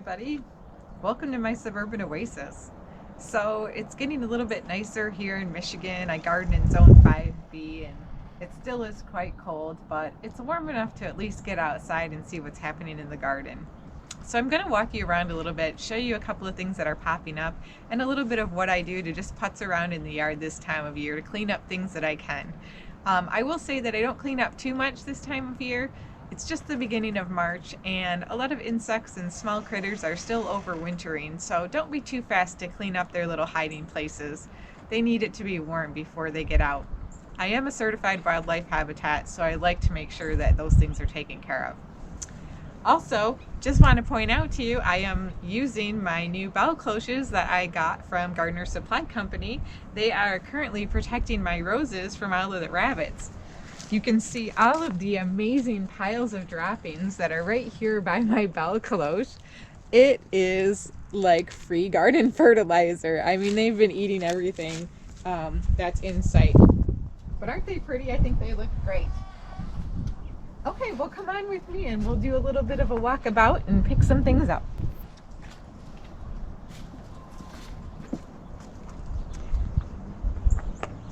everybody. Welcome to my Suburban Oasis. So it's getting a little bit nicer here in Michigan. I garden in Zone 5B and it still is quite cold, but it's warm enough to at least get outside and see what's happening in the garden. So I'm going to walk you around a little bit, show you a couple of things that are popping up, and a little bit of what I do to just putz around in the yard this time of year to clean up things that I can. I will say that I don't clean up too much this time of year. It's just the beginning of March and a lot of insects and small critters are still overwintering, so don't be too fast to clean up their little hiding places. They need it to be warm before they get out. I am a certified wildlife habitat, so I like to make sure that those things are taken care of. Also, just want to point out to you, I am using my new bell cloches that I got from Gardener Supply Company. They are currently protecting my roses from all of the rabbits. You can see all of the amazing piles of droppings that are right here by my bell cloche. It is like free garden fertilizer. I mean, they've been eating everything that's in sight. But aren't they pretty? I think they look great. Okay, well, come on with me and we'll do a little bit of a walkabout and pick some things up.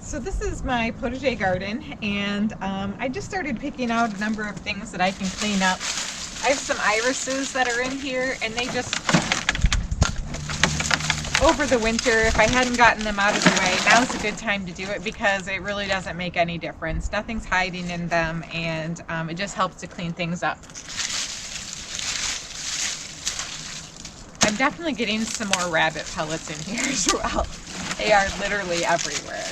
So this is my potager garden, and I just started picking out a number of things that I can clean up. I have some irises that are in here, and they just, over the winter, if I hadn't gotten them out of the way, now's a good time to do it because it really doesn't make any difference. Nothing's hiding in them, and it just helps to clean things up. I'm definitely getting some more rabbit pellets in here as well. They are literally everywhere.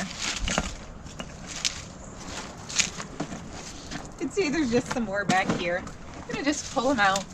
You can see there's just some more back here. I'm gonna just pull them out.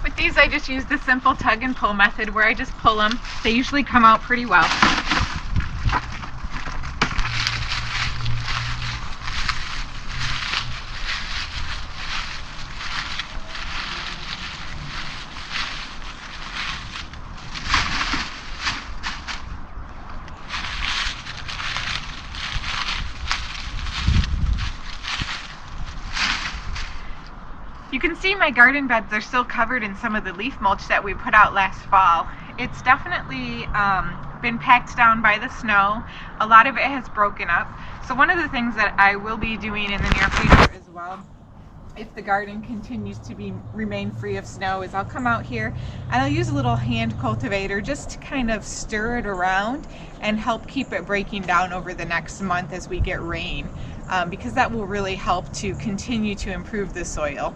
With these, I just use the simple tug and pull method where I just pull them. They usually come out pretty well. You can see my garden beds are still covered in some of the leaf mulch that we put out last fall. It's definitely been packed down by the snow. A lot of it has broken up. So one of the things that I will be doing in the near future as well, if the garden continues to remain free of snow, is I'll come out here and I'll use a little hand cultivator just to kind of stir it around and help keep it breaking down over the next month as we get rain, because that will really help to continue to improve the soil.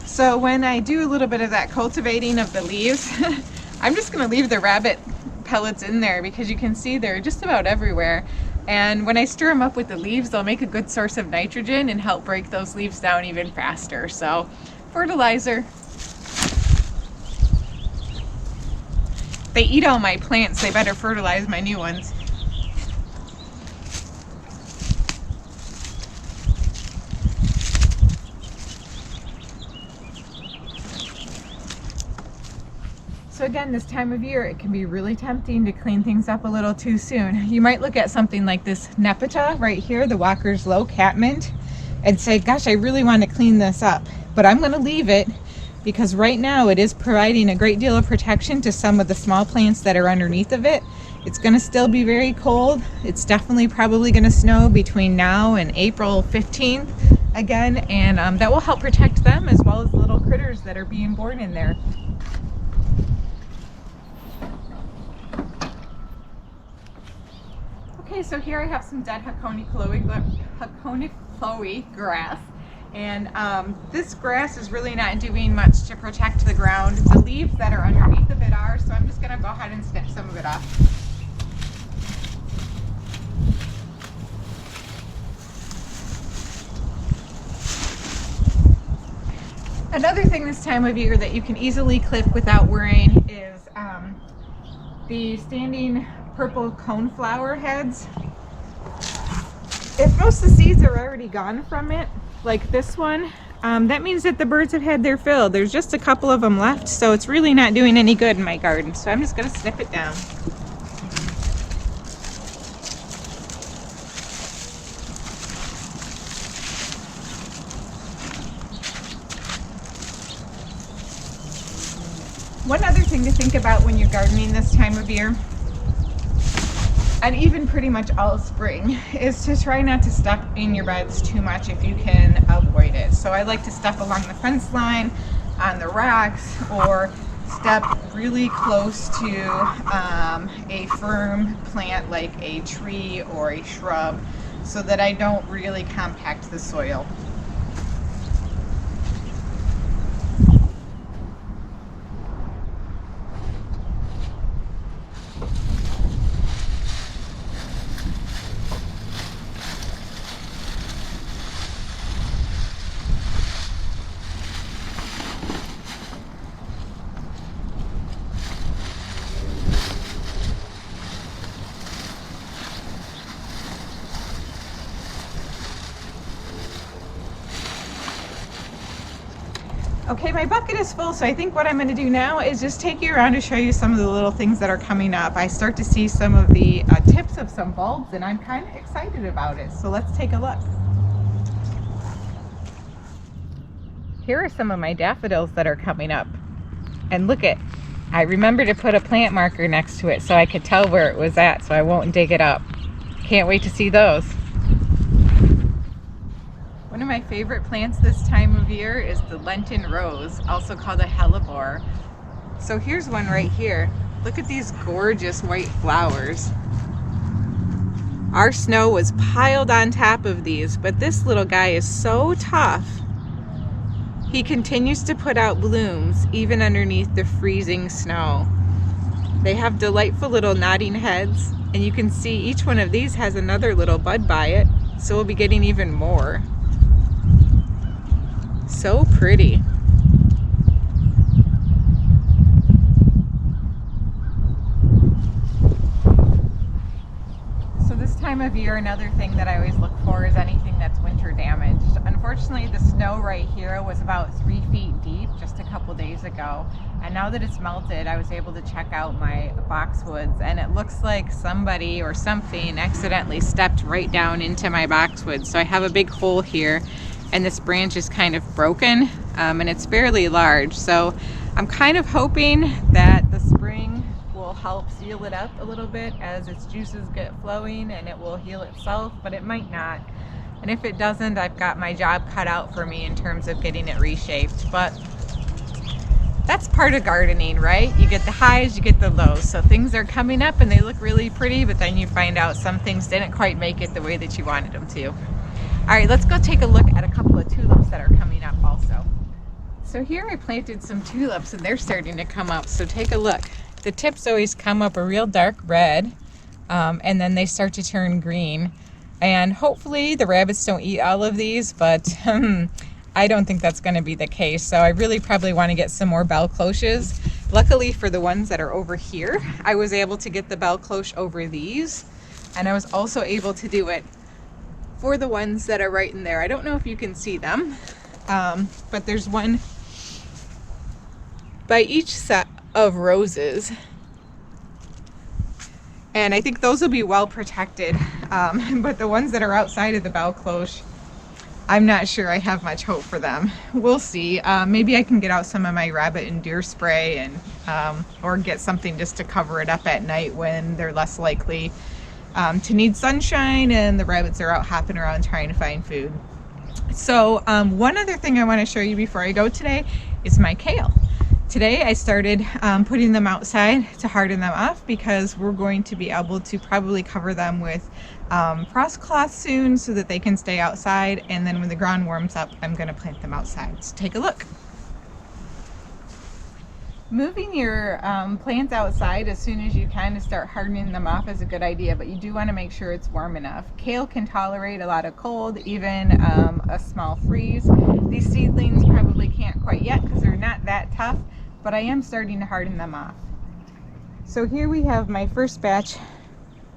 So when I do a little bit of that cultivating of the leaves, I'm just going to leave the rabbit pellets in there because you can see they're just about everywhere. And when I stir them up with the leaves, they'll make a good source of nitrogen and help break those leaves down even faster. So, fertilizer. They eat all my plants, they better fertilize my new ones. So again, this time of year, it can be really tempting to clean things up a little too soon. You might look at something like this Nepeta right here, the Walker's Low Catmint, and say, gosh, I really want to clean this up, but I'm going to leave it because right now it is providing a great deal of protection to some of the small plants that are underneath of it. It's going to still be very cold. It's definitely probably going to snow between now and April 15th again, and that will help protect them as well as the little critters that are being born in there. Okay, so here I have some dead Hakone Chloe grass, and this grass is really not doing much to protect the ground. The leaves that are underneath of it are, so I'm just going to go ahead and snip some of it off. Another thing this time of year that you can easily clip without worrying is the standing purple coneflower heads. If most of the seeds are already gone from it, like this one, that means that the birds have had their fill. There's just a couple of them left, so it's really not doing any good in my garden. So I'm just going to snip it down. One other thing to think about when you're gardening this time of year, and even pretty much all spring, is to try not to step in your beds too much if you can avoid it. So I like to step along the fence line, on the rocks, or step really close to a firm plant like a tree or a shrub so that I don't really compact the soil. Okay, my bucket is full, so I think what I'm going to do now is just take you around to show you some of the little things that are coming up. I start to see some of the tips of some bulbs, and I'm kind of excited about it. So let's take a look. Here are some of my daffodils that are coming up. And look at, I remember to put a plant marker next to it so I could tell where it was at so I won't dig it up. Can't wait to see those. One of my favorite plants this time of year is the Lenten rose, also called a hellebore. So here's one right here. Look at these gorgeous white flowers. Our snow was piled on top of these, but this little guy is so tough. He continues to put out blooms even underneath the freezing snow. They have delightful little nodding heads, and you can see each one of these has another little bud by it, so we'll be getting even more. So pretty. So this time of year, another thing that I always look for is anything that's winter damaged. Unfortunately, the snow right here was about 3 feet deep just a couple days ago, and now that it's melted, I was able to check out my boxwoods, and it looks like somebody or something accidentally stepped right down into my boxwood. So I have a big hole here, and this branch is kind of broken, and it's fairly large. So I'm kind of hoping that the spring will help seal it up a little bit as its juices get flowing, and it will heal itself, but it might not. And if it doesn't, I've got my job cut out for me in terms of getting it reshaped. But that's part of gardening, right? You get the highs, you get the lows. So things are coming up and they look really pretty, but then you find out some things didn't quite make it the way that you wanted them to. All right, let's go take a look at a couple of tulips that are coming up also. So here I planted some tulips and they're starting to come up. So take a look. The tips always come up a real dark red, and then they start to turn green. And hopefully the rabbits don't eat all of these, but I don't think that's going to be the case. So I really probably want to get some more bell cloches. Luckily for the ones that are over here, I was able to get the bell cloche over these, and I was also able to do it for the ones that are right in there. I don't know if you can see them, but there's one by each of roses. And I think those will be well protected. But the ones that are outside of the Belcloche, I'm not sure I have much hope for them. We'll see. Maybe I can get out some of my rabbit and deer spray and or get something just to cover it up at night when they're less likely to need sunshine and the rabbits are out hopping around trying to find food. So one other thing I want to show you before I go today is my kale. Today I started putting them outside to harden them off because we're going to be able to probably cover them with frost cloth soon so that they can stay outside, and then when the ground warms up I'm going to plant them outside. So take a look. Moving your plants outside as soon as you kind of start hardening them off is a good idea, but you do want to make sure it's warm enough. Kale can tolerate a lot of cold, even a small freeze. These seedlings probably can't quite yet because they're not that tough, but I am starting to harden them off. So here we have my first batch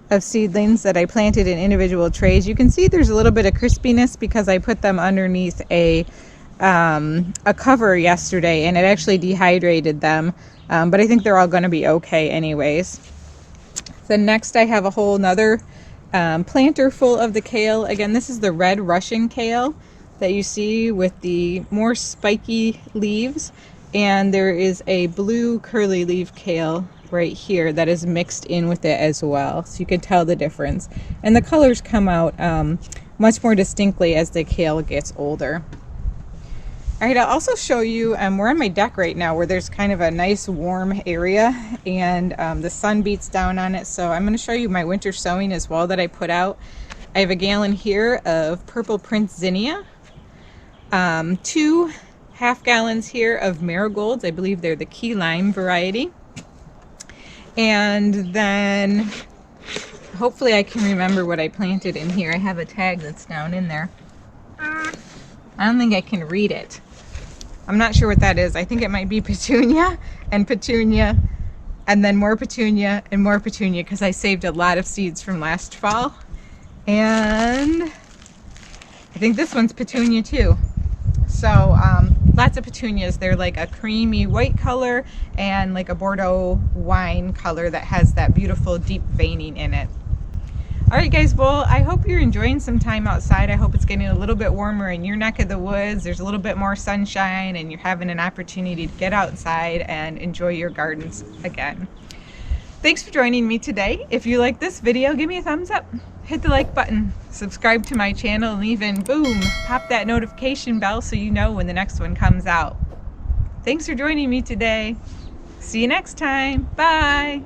of seedlings that I planted in individual trays. You can see there's a little bit of crispiness because I put them underneath a cover yesterday and it actually dehydrated them, but I think they're all going to be okay anyways. Then next I have a whole nother planter full of the kale. Again, this is the red Russian kale that you see with the more spiky leaves, and there is a blue curly leaf kale right here that is mixed in with it as well, so you can tell the difference, and the colors come out much more distinctly as the kale gets older. All right, I'll also show you, we're on my deck right now where there's kind of a nice warm area and the sun beats down on it, so I'm going to show you my winter sowing as well that I put out. I have a gallon here of purple Prince Zinnia, 2 half gallons here of marigolds. I believe they're the key lime variety, and then hopefully I can remember what I planted in here. I have a tag that's down in there. I don't think I can read it. I'm not sure what that is. I think it might be petunia and petunia and then more petunia and more petunia because I saved a lot of seeds from last fall. And I think this one's petunia too. So lots of petunias. They're like a creamy white color and like a Bordeaux wine color that has that beautiful deep veining in it. Alright guys, well I hope you're enjoying some time outside. I hope it's getting a little bit warmer in your neck of the woods. There's a little bit more sunshine and you're having an opportunity to get outside and enjoy your gardens again. Thanks for joining me today. If you like this video, give me a thumbs up. Hit the like button, subscribe to my channel, and even, boom, pop that notification bell so you know when the next one comes out. Thanks for joining me today. See you next time. Bye.